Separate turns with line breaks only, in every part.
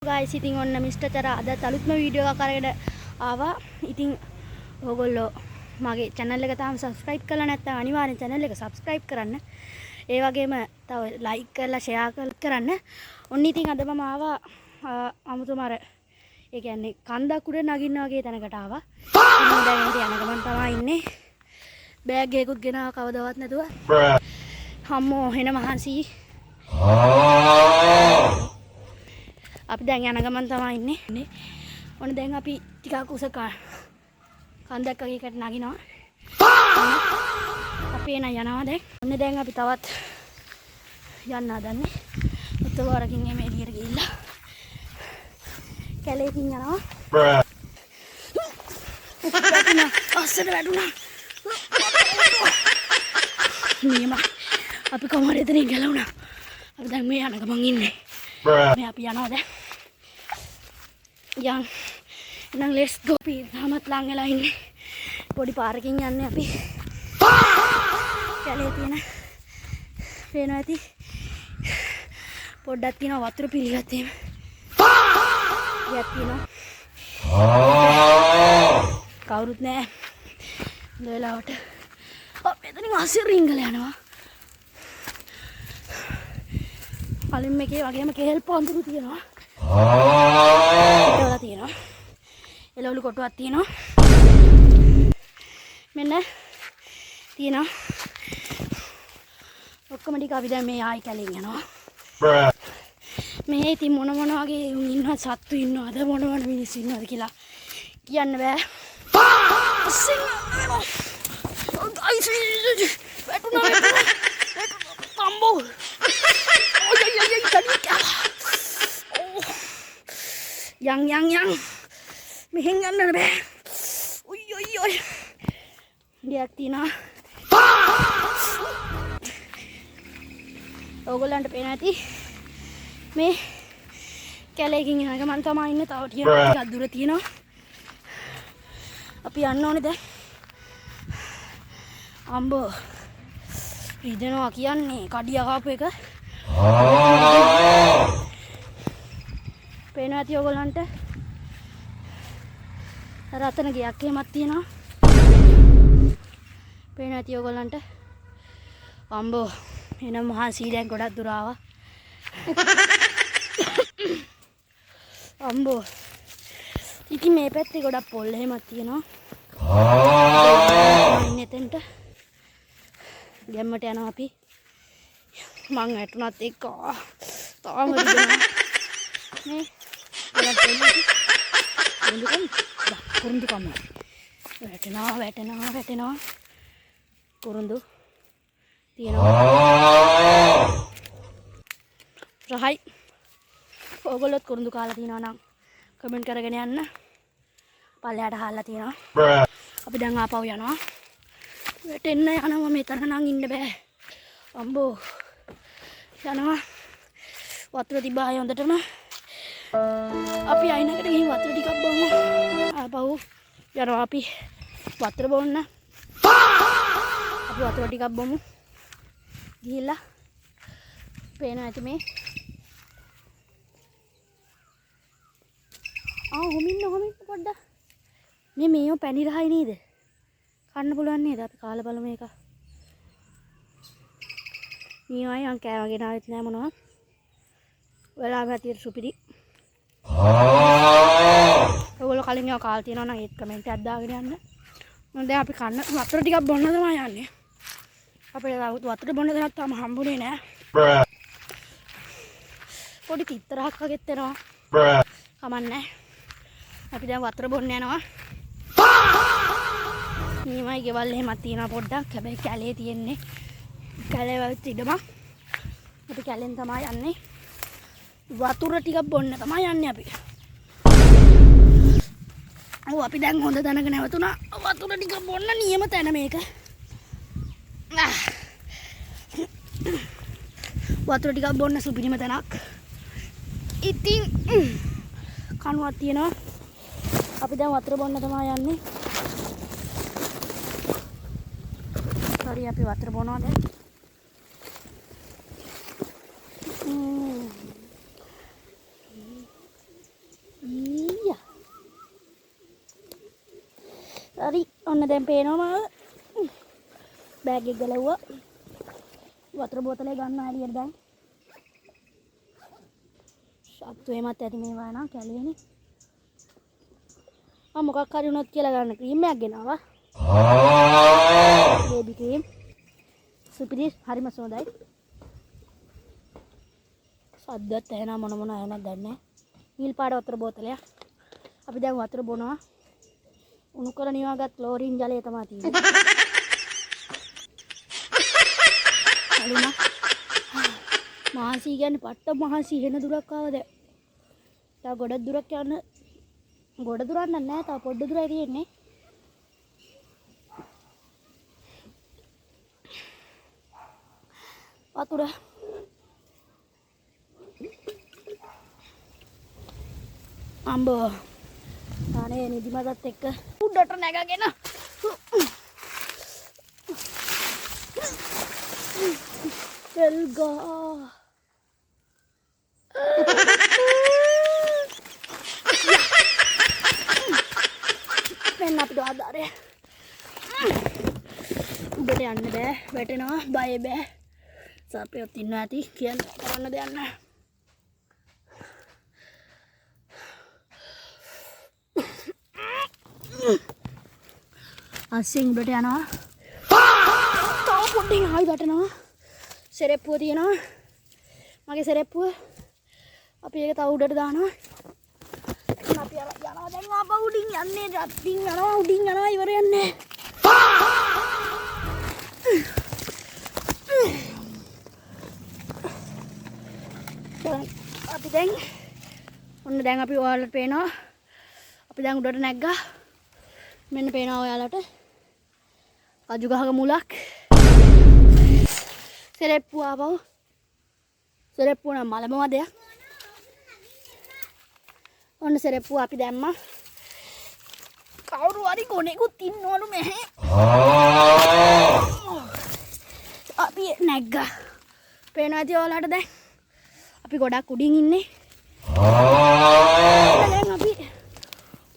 guys, ඉතින් ඔන්න mister චරා අද අලුත්ම වීඩියෝ එකක් අරගෙන ආවා. ඉතින් ඔයගොල්ලෝ මගේ channel එක තාම subscribe කරලා නැත්නම් අනිවාර්යෙන් channel එක subscribe කරන්න. ඒ වගේම තව like කරලා share කරන්න. ඔන්න ඉතින් අද මම ආවා අමුතුම අර ඒ කියන්නේ කන්දක් උඩ නගින්න වගේ තැනකට ආවා. ඉතින් දැන් ඉතින් යන ගමන් තමයි ඉන්නේ. බෑග් එකකුත් ගෙනාවා කවදාවත් නැතුව. අම්මෝ එන මහන්සි. අපි දැන් යන ගමන් තමයි ඉන්නේ. ඔන්න දැන් අපි ටිකක් උස කන්දක් වගේ එකට නගිනවා. අපි එන යනවා දැන්. ඔන්න දැන් අපි තවත් යන්න හදන්නේ. උත්තවරකින් එමේ එළියට ගිහිල්ලා කැලේකින් යනවා. අස්සට වැටුණා. නියම අපි කොහමද එතනින් ගලවුණා. අපි දැන් මේ යන ගමන් ඉන්නේ. මේ අපි යනවා දැන්. යන් එහෙනම් let's go. අපි තාමත් ලං වෙලා ඉන්නේ. පොඩි පාරකින් යන්නේ අපි. කැලේ තියෙන පේනවා ඇති. පොඩ්ඩක් තියෙනවා වතුර පිළිගත් එහෙම. යක් තියෙනවා. කවුරුත් නැහැ. දෙලාවට. මෙතනින් අසිර රිංගල යනවා. කලින් මේකේ වගේම කෙහෙල් පොන්තුරු තියෙනවා. ඒවල තියෙනවා. එළවලු කොටුවක් තියෙනවා. මෙන්න තියෙනවා. ඔක්කොම ටික අපි දැන් මේ ආයි කැලෙන් යනවා. මේ ඉතින් මොන වගේ ඉන්නවද සත්තු ඉන්නවද මොන මිනිස්සු ඉන්නවද කියලා කියන්න බෑ. අම්බෝ yang මෙහෙන් යන්න බෑ. ඔයි දෙයක් තියෙනවා. ඕගොල්ලන්ට පේනවා ඇති මේ කැලේකින් යන ගමන් තමයි ඉන්නේ. තව ටිකක් දුර තියෙනවා. අපි යන්න ඕනේ දැන්. අම්බෝ රිදෙනවා කියන්නේ කඩිය කාපු එක. පේනවා ඇති ඔයගොල්ලන්ට. රතන ගයක් එහෙමත් තියෙනවා. පේනවා ඇති ඔයගොල්ලන්ට. අම්බෝ එනම් මහන්සි දැන් ගොඩක් දුර ආවා. අම්බෝ ඉතින් මේ පැත්තේ ගොඩක් පොල් එහෙමත් තියෙනවා. ඉන්නේ එතෙන්ට ගැම්මට යනවා අපි. මං වැටුණත් එක්ක තාම රිදෙනවා. නේ කුරුඳු කම වැටෙනවා කුරුඳු තියෙනවා. රහයි ඔයගොල්ලොත් කුරුඳු කාලා තියෙනවා නම් කමෙන්ට් කරගෙන යන්න. පල්ලෙහාට හාලා තියෙනවා. අපි දැන් ආපහු යනවා. වැටෙන්න යනවා. මෙතන නම් ඉන්න බෑ. අම්බෝ යනවා. වතුර තිබ්බා හොඳටම. අපි අයිනකට ගිහින් වතුර ටිකක් බොමු. ආපහු යනවා අපි වතුර බොන්න. අපි වතුර ටිකක් බොමු. ගිහිල්ලා පේනවා ඇති මේ. හොමින්න පොඩ්ඩක්. මේ පැණි රහයි නේද? කන්න පුළුවන් නේද? අපි කාලා බලමු මේක. මීයයි අං කෑවගෙන ආවෙත් නෑ මොනවා. වෙලාව හැටියට සුපිරි. ඔයගොල්ලෝ කලින් ඒවා කාලා තියෙනවා නම් ඒත් කමෙන්ට් එකක් දාගෙන යන්න. මම දැන් අපි කන්න වතුර ටිකක් බොන්න තමයි යන්නේ. අපිට වතුර බොන්න දෙයක් තාම හම්බුනේ නෑ. පොඩි තිත්තරහක් වගේත් එනවා. කමන්නේ. අපි දැන් වතුර බොන්න යනවා. නියමයි ගෙවල් එහෙමත් තියෙනවා පොඩ්ඩක්. හැබැයි කැලේ තියෙන්නේ. කැලේ වල ඉඩම. අපි කැලෙන් තමයි යන්නේ. වතුර ටිකක් බොන්න තමයි යන්නේ අපි. අපි දැන් හොඳ තැනක නැවතුණා. වතුර ටිකක් බොන්න නියම තැන මේක. වතුර ටිකක් බොන්න සුපිරිම තැනක්. ඉතින් කණුවක් තියෙනවා. අපි දැන් වතුර බොන්න තමයි යන්නේ. හරි අපි වතුර බොනවා දැන්. හරි ඔන්න දැන් පේනවා මාව. බෑග් එක ගලවුවා. වතුර බෝතලේ ගන්න හරියට දැන්. සත්තු එමත් ඇති මේවා නා කැලේනේ. මොකක් හරි වුණොත් කියලා ගන්න ක්‍රීම් එකක් ගෙනාවා. Baby cream. සුපිරි හරිම සෝදායි. සද්දත් ඇහෙනා මොන ඇහෙනවද දන්නේ නැහැ. නිල් පාට වතුර බෝතලයක්. අපි දැන් වතුර බොනවා. උණු කරලා නිවාගත් ක්ලෝරින් ජලය තමයි තියෙන්නේ. හරිම මහසී කියන්නේ පට්ට මහසී වෙන දුරක් ආවද? තව ගොඩක් දුරක් යන්න ගොඩ දුරක් නැහැ තව පොඩ්ඩ දුරයි තියෙන්නේ. වතුර අම්බෝ අනේ නිදිමතත් එක්ක උඩට නැගගෙන එල්ගා මෙන්න අපිට ආදාරය උඩට යන්න බෑ වැටෙනවා බය බෑ සර්පයොත් ඉන්නවා ඇති කියන්න කරන්න දෙයක් නැහැ. අස්සෙන් උඩට යනවා. තව පොඩ්ඩකින් ආයි වැටෙනවා. සෙරෙප්පුව තියෙනවා. මගේ සෙරෙප්පුව. අපි ඒක තව උඩට දානවා. අපි යනවා දැන් ආපහු උඩින් යන්නේ. උඩින් යනවා ඉවර යන්නේ. අපි දැන් ඔන්න දැන් අපි ඔයාලට පේනවා. අපි දැන් උඩට නැග්ගා. මෙන්න පේනවා ඔයාලට කජු ගහක මුලක්. සෙරෙප්පුව ආපහු. සෙරෙප්පුව නම් මලම වදයක්. ඔන්න සෙරෙප්පුව අපි දැම්මා. කවුරු හරි ගොනෙකුත් ඉන්නවලු මෙහෙ. අපි නැග්ගා. පේනවා ඇති ඔයාලට දැන්. අපි ගොඩක් උඩින් ඉන්නේ. දැන් අපි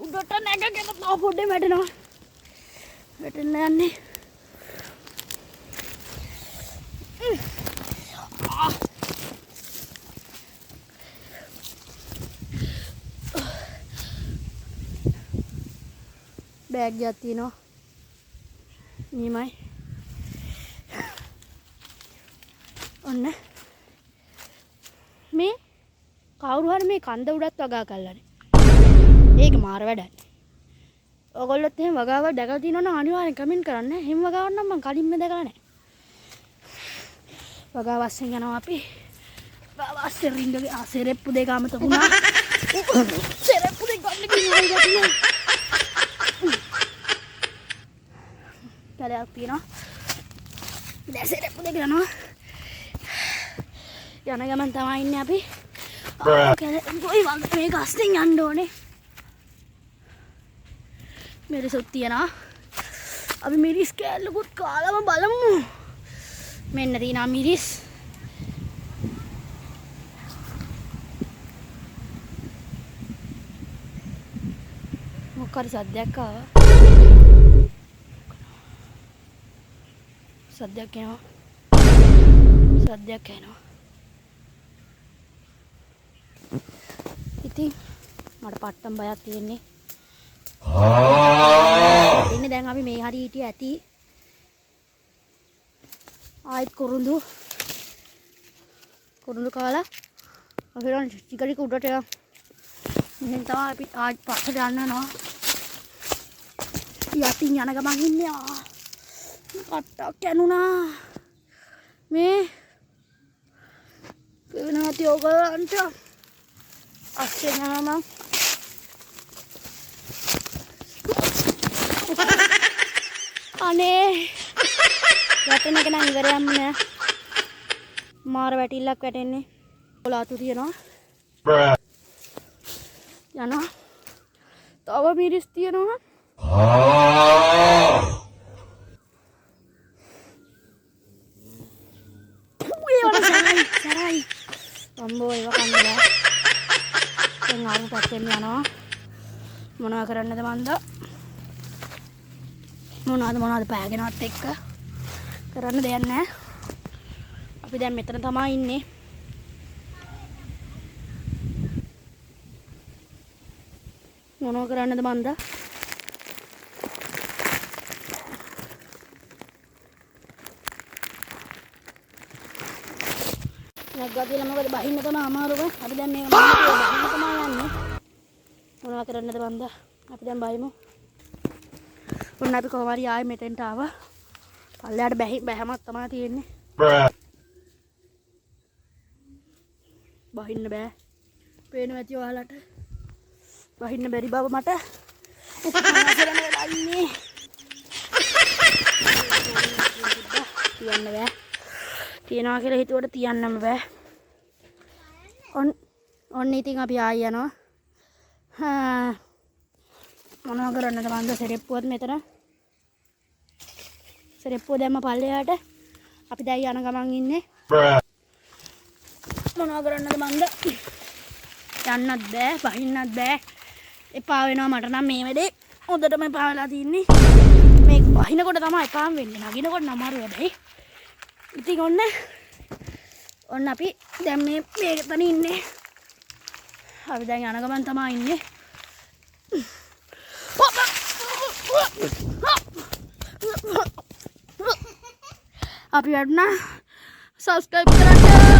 උඩට නැගගෙන තව පොඩ්ඩේ වැටෙනවා. වැටෙන්න යන්නේ. බෑග් එකක් තියෙනවා. නියමයි. ඔන්න මේ කවුරු හරි මේ කන්ද උඩත් වගා කළානේ. ඒක මාර වැඩක්. ඔයගොල්ලොත් එහෙම වගාවක් දැකලා තියෙනවා නම් අනිවාර්යෙන් කමෙන්ට් කරන්න. එහෙම වගාවක් නම් මම කලින්ම දැකලා නැහැ. වගාවස්සෙන් යනවා අපි. වගාවස්සෙන් රින්ගගේ සෙරෙප්පු දෙක අමතක වුණා. සෙරෙප්පු දෙක ගන්න ගිහින් කැලයක් තියෙනවා. දැන් සෙරෙප්පු දෙක යනවා. යන ගමන් තමයි ඉන්නේ අපි. කොයි වගේ මේ ගස්ෙන් යන්න ඕනේ. මිරිසුත් තියනවා. අපි මිරිස් කෑල්ලකුත් කාලම බලමු. මෙන්න තියෙනවා මිරිස්. මොකක්ද සද්දයක් ආවා. සද්දයක් එනවා. සද්දයක් එනවා. ඉතින් මට පට්ටම් බයක් තියෙන්නේ. ඉන්නේ දැන් අපි මේ හරි හිටිය ඇති. ආයිත් කුරුඳු කාලා අපි රන් ටික උඩට යනවා. මෙහෙන් තමයි අපි ආයි පස්සට යනවා. යටින් යන ගමන් ඉන්නේ. කට්ටක් යනුණා. මේ වෙනාති ඔයගලන්ට අස්සේ යනවා මම. අනේ වැටෙන එක නම් ඉවරයක්ම නෑ. මාර වැටිල්ලක් වැටෙන්නේ. කොලාතු තියනවා. යනවා. තව මිරිස් තියනවා. සරයි. අම්බෝ ඒවා කන්න බෑ. දැන් ආපහු පැත්තෙන් යනවා. මොනවා කරන්නද මන්ද? මොනවද පෑගෙනවත් එක්ක කරන්න දෙයක් නැහැ. අපි දැන් මෙතන තමයි ඉන්නේ. මොනව කරන්නද මන්ද? නැග්ගා කියලා මොකද බහින්න තමයි අමාරුව. අපි දැන් මේක බහින්න තමයි යන්නේ. මොනව කරන්නද මන්ද? අපි දැන් බහිමු. ඔන්න අපි කොහොම හරි ආයේ මෙතෙන්ට ආවා. පල්ලයට බැහැමක් තමයි තියෙන්නේ. බහින්න බෑ. පේනවා ඇති ඔයාලට. බහින්න බැරි බව මට ඉන්නේ. තියන්න බෑ. තියනවා කියලා හිතුවට තියන්නම බෑ. ඔන්න ඉතින් අපි ආයි යනවා. මොනවා කරන්නද මන්ද? සෙරෙප්පුවත් මෙතන. සෙරෙප්පුව දැම්ම පල්ලෙහාට. අපි දැන් යන ගමන් ඉන්නේ. මොනවා කරන්නද මන්ද? යන්නත් බෑ, බහින්නත් බෑ. එපා වෙනවා මට නම් මේ වැඩේ. හොඳටම එපා වෙලා තින්නේ. මේ බහිනකොට තමයි එපාම වෙන්නේ. නගිනකොට නමාරු වැඩේ. ඉතින් ඔන්න අපි දැන් මේක තන ඉන්නේ. අපි දැන් යන ගමන් තමයි ඉන්නේ. අපි වඩනා සබ්ස්ක්‍රයිබ් කරන්න.